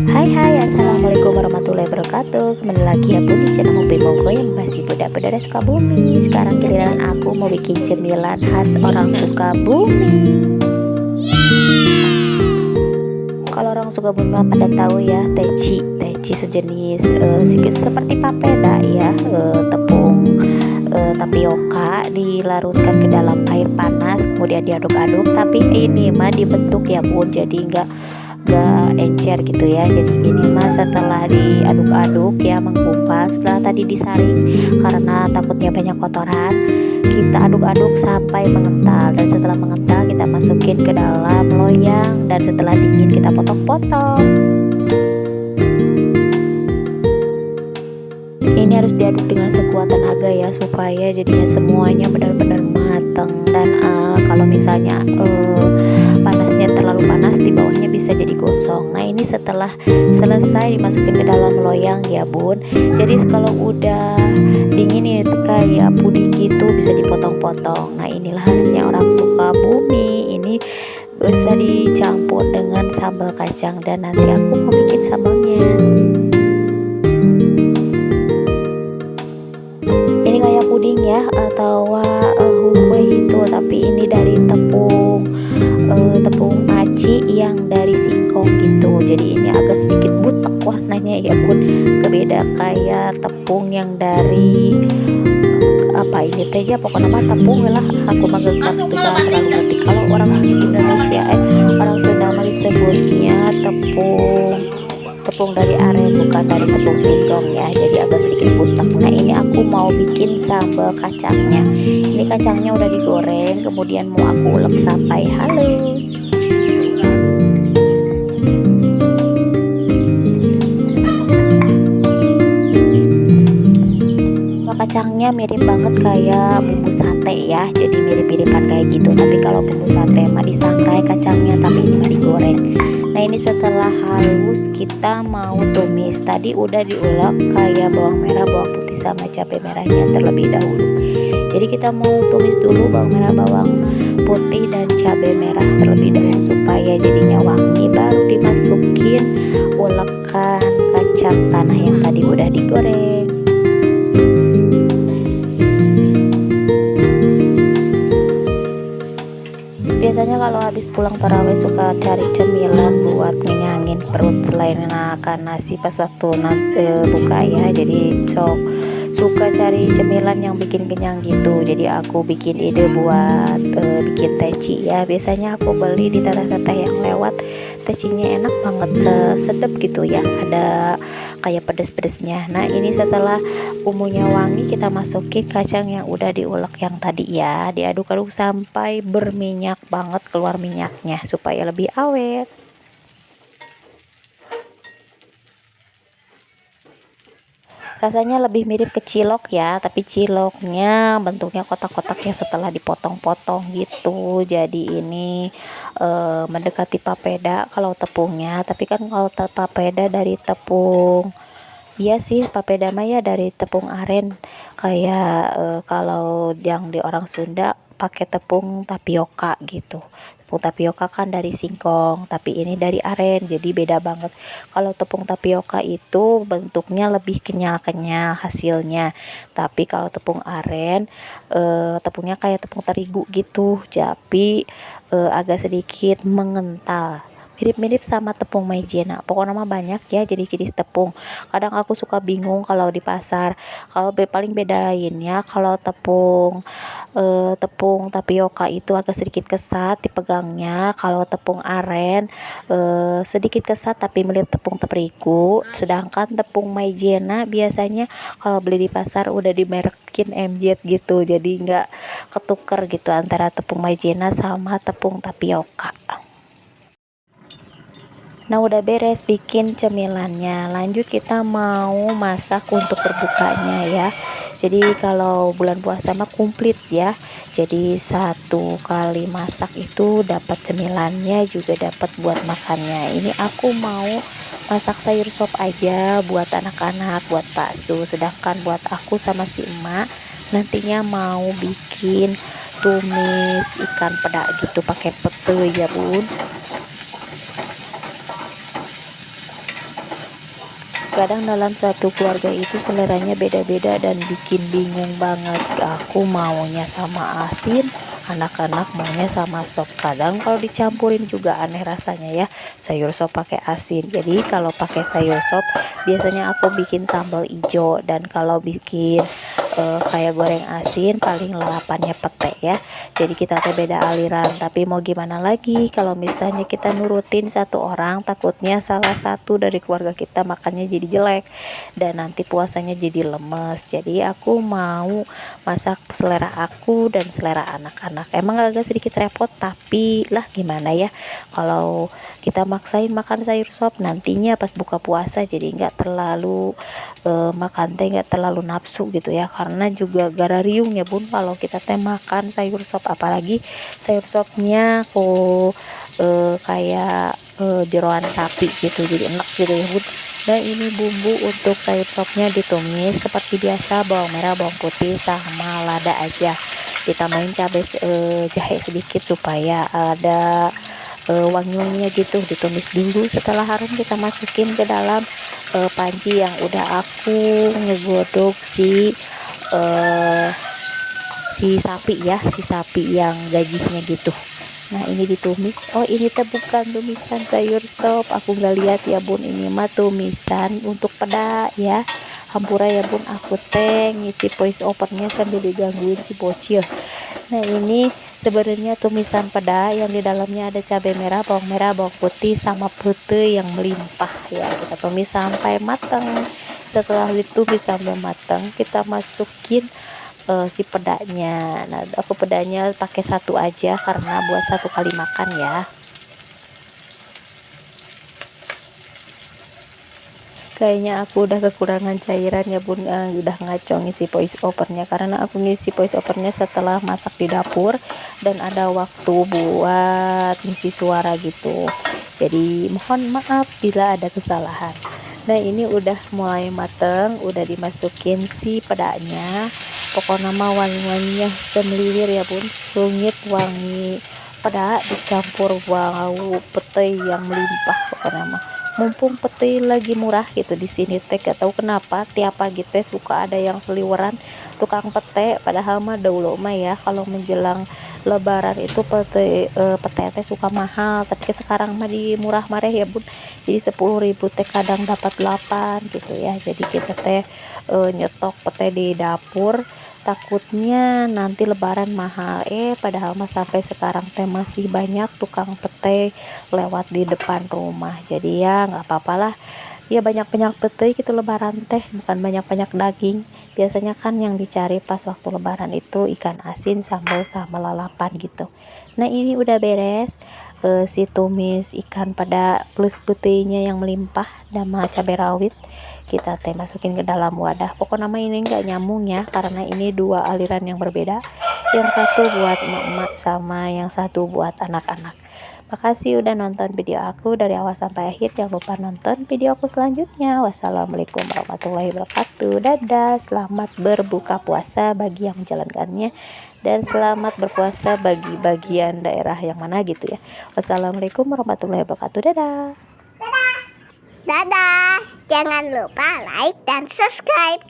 Hai hai, assalamualaikum warahmatullahi wabarakatuh. Kembali lagi aku di channel Mobil Mogo yang masih budak-budak Sukabumi. Sekarang giliran aku mau bikin cemilan khas orang Sukabumi. Kalau orang Sukabumi mah pada tahu ya, teci. Teci sejenis seperti papeda ya, tepung tapioka dilarutkan ke dalam air panas, kemudian diaduk-aduk. Tapi ini mah dibentuk ya bun, jadi enggak encer gitu ya. Jadi ini mah setelah diaduk-aduk ya, mengkupas setelah tadi disaring karena takutnya banyak kotoran, kita aduk-aduk sampai mengental, dan setelah mengental kita masukin ke dalam loyang, dan setelah dingin kita potong-potong. Ini harus diaduk dengan sekuat tenaga ya, supaya jadinya semuanya benar-benar matang. Dan kalau misalnya panasnya terlalu panas, di bawahnya bisa jadi gosong. Nah ini setelah selesai dimasukin ke dalam loyang ya bun. Jadi kalau udah dingin ini kayak puding gitu, bisa dipotong-potong. Nah inilah khasnya orang Sukabumi. Ini bisa dicampur dengan sambal kacang, dan nanti aku mau bikin sambalnya. Ini kayak puding ya, atau kue gitu, tapi ini dari tepung aci yang dari singkong gitu. Jadi ini agak sedikit butek warnanya ya pun, kebeda kayak tepung yang dari apa ini teh ya, pokoknya mah tepung lah, aku mah gak terlalu ngerti. Kalau orang Indonesia orang Sunda mah disebutnya tepung dari aren, bukan dari tepung singkong ya, jadi agak sedikit butek. Nah ini aku mau bikin sambal kacangnya. Ini kacangnya udah digoreng, kemudian mau aku ulek sampai halus. Kacangnya mirip banget kayak bumbu sate ya, jadi mirip-miripan kayak gitu. Tapi kalau bumbu sate mah disangrai kacangnya, tapi ini mah digoreng. Nah ini setelah halus kita mau tumis. Tadi udah diulek kayak bawang merah, bawang putih sama cabai merahnya terlebih dahulu. Jadi kita mau tumis dulu bawang merah, bawang putih dan cabai merah terlebih dahulu supaya jadinya wangi, baru dimasukin ulekan kacang tanah yang tadi udah digoreng. Biasanya kalau habis pulang tarawih suka cari cemilan buat ngenyangin perut selain makan nasi pas waktu buka ya. Jadi suka cari cemilan yang bikin kenyang gitu. Jadi aku bikin ide buat bikin teci ya. Biasanya aku beli di teteh-teteh yang lewat, tecinya enak banget, sedap gitu ya, ada kayak pedes-pedesnya. Nah ini setelah bumbunya wangi, kita masukin kacang yang udah diulek yang tadi ya, diaduk-aduk sampai berminyak banget, keluar minyaknya supaya lebih awet. Rasanya lebih mirip ke cilok ya, tapi ciloknya bentuknya kotak-kotak ya setelah dipotong-potong gitu. Jadi ini mendekati papeda kalau tepungnya, tapi kan kalau papeda dari tepung, iya sih papeda mah ya dari tepung aren. Kayak kalau yang di orang Sunda pakai tepung tapioka gitu. Tepung tapioka kan dari singkong, tapi ini dari aren, jadi beda banget. Kalau tepung tapioka itu bentuknya lebih kenyal-kenyal hasilnya, tapi kalau tepung aren tepungnya kayak tepung terigu gitu, tapi agak sedikit mengental, mirip-mirip sama tepung maizena. Pokoknya mah banyak ya jenis-jenis tepung. Kadang aku suka bingung kalau di pasar. Kalau paling bedainnya, kalau tepung tapioka itu agak sedikit kesat dipegangnya. Kalau tepung aren sedikit kesat tapi mirip tepung terigu. Sedangkan tepung maizena biasanya kalau beli di pasar udah dimerekin MZ gitu. Jadi nggak ketuker gitu antara tepung maizena sama tepung tapioka. Nah udah beres bikin cemilannya, lanjut kita mau masak untuk berbukanya ya. Jadi kalau bulan puasa mah komplit ya, jadi satu kali masak itu dapat cemilannya juga dapat buat makannya. Ini aku mau masak sayur sop aja buat anak-anak, buat bakso. Sedangkan buat aku sama si emak nantinya mau bikin tumis ikan peda gitu pakai pete ya bun. Kadang dalam satu keluarga itu seleranya beda-beda dan bikin bingung banget. Aku maunya sama asin, anak-anak maunya sama sop. Kadang kalau dicampurin juga aneh rasanya ya, sayur sop pakai asin. Jadi kalau pakai sayur sop biasanya aku bikin sambal ijo, dan kalau bikin kayak goreng asin paling lalapannya pete ya. Jadi kita teh beda aliran, tapi mau gimana lagi, kalau misalnya kita nurutin satu orang takutnya salah satu dari keluarga kita makannya jadi jelek dan nanti puasanya jadi lemes. Jadi aku mau masak selera aku dan selera anak-anak. Emang agak sedikit repot, tapi lah gimana ya, kalau kita maksain makan sayur sop nantinya pas buka puasa jadi nggak terlalu makan teh nggak terlalu nafsu gitu ya, karena juga gara riung ya bun kalau kita teh makan sayur sop, apalagi sayur sopnya kok kayak jeroan sapi gitu, jadi enak gitu ya bun. Dan ini bumbu untuk sayur sopnya ditumis seperti biasa, bawang merah, bawang putih sama lada aja, ditambahin cabai jahe sedikit supaya ada wangi-wanginya gitu. Ditumis dulu, setelah harum kita masukin ke dalam panci yang udah aku ngegodok eh, si sapi ya, si sapi yang gajinya gitu. Nah ini ditumis. Oh ini teh bukan tumisan sayur sop, aku nggak lihat ya bun, ini mah tumisan untuk peda ya. Hampura ya bun, aku teh ngisi voice overnya sambil digangguin si bocil. Nah ini sebenarnya tumisan peda yang di dalamnya ada cabai merah, bawang putih sama putih yang melimpah ya. Kita tumis sampai matang. Setelah ditumis sampai matang, kita masukin si pedanya. Nah aku pedanya pakai satu aja karena buat satu kali makan ya. Kayaknya aku udah kekurangan cairan ya bun, udah ngaco ngisi voice overnya, karena aku ngisi voice overnya setelah masak di dapur dan ada waktu buat ngisi suara gitu. Jadi mohon maaf bila ada kesalahan. Nah ini udah mulai mateng, udah dimasukin si pedanya. Pokoknya mah wangi-wanginya semeliwir ya bun, sungit wangi peda dicampur bau pete yang melimpah. Pokoknya mah mumpung peti lagi murah gitu di sini teh, gak tahu kenapa tiap pagi teh suka ada yang seliweran tukang pete, padahal mah dahulu mah ya kalau menjelang lebaran itu pete teh suka mahal, tapi sekarang mah di murah mareh ya bun, jadi 10.000 teh kadang dapat 8 gitu ya. Jadi kita teh nyetok pete di dapur, takutnya nanti lebaran mahal, padahal mah sampai sekarang teh masih banyak tukang pete lewat di depan rumah. Jadi ya nggak apa-apalah ya, banyak-banyak pete gitu lebaran teh, bukan banyak-banyak daging. Biasanya kan yang dicari pas waktu lebaran itu ikan asin sambal sama lalapan gitu. Nah ini udah beres, si tumis ikan pada plus petenya yang melimpah sama cabai rawit kita teh masukin ke dalam wadah. Pokok nama ini nggak nyambung ya, karena ini dua aliran yang berbeda, yang satu buat emak-emak sama yang satu buat anak-anak. Makasih udah nonton video aku dari awal sampai akhir. Jangan lupa nonton video aku selanjutnya. Wassalamualaikum warahmatullahi wabarakatuh. Dadah, selamat berbuka puasa bagi yang menjalankannya, dan selamat berpuasa bagi bagian daerah yang mana gitu ya. Wassalamualaikum warahmatullahi wabarakatuh. Dadah. Dadah, jangan lupa like dan subscribe.